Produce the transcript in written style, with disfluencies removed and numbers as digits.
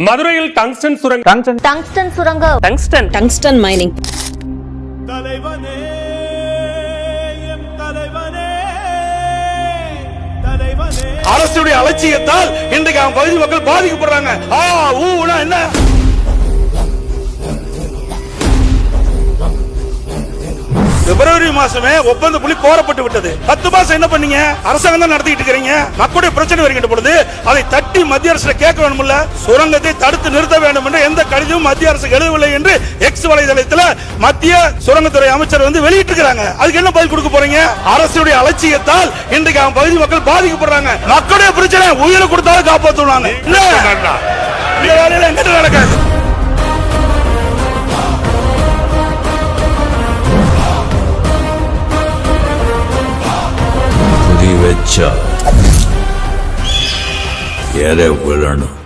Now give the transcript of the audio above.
மதுரையில் டங்ஸ்டன் சுரங்கம் tungsten mining. அரசுடைய அலட்சியத்தால் இன்றைக்கு அவன் பகுதி மக்கள் பாதிக்கப்படுறாங்க. என்ன பிப்ரவரி மாசமே ஒப்பந்த புள்ளி கோரப்பட்டு விட்டது. 10 மாசம் என்ன பண்ணீங்க? அரசாங்கம் தான் நடத்திட்டு இருக்கீங்க. மக்களுடைய பிரச்சனை வருகின்ற பொழுது அதை தட்டி மத்திய அரசு கேட்க வேண்டும்ல. சுரங்கத்தை தடுத்து நிறுத்த வேண்டும் என்று எந்த கடிதமும் மத்திய அரசு எழுதவில்லை என்று எக்ஸ் வலைதளத்தில் மத்திய சுரங்கத்துறை அமைச்சர் வெளியிட்டு இருக்காங்க. அதுக்கு என்ன பதில் கொடுக்க போறீங்க? அரசுடைய அலட்சியத்தால் இன்றைக்கு அவன் பகுதி மக்கள் பாதிக்கப்படுறாங்க. மக்களுடைய பிரச்சனை உயிரை கொடுத்தாலும் காப்பாற்றுவாங்க. என்ன நடக்காது? வச்சா எரை விழணும்.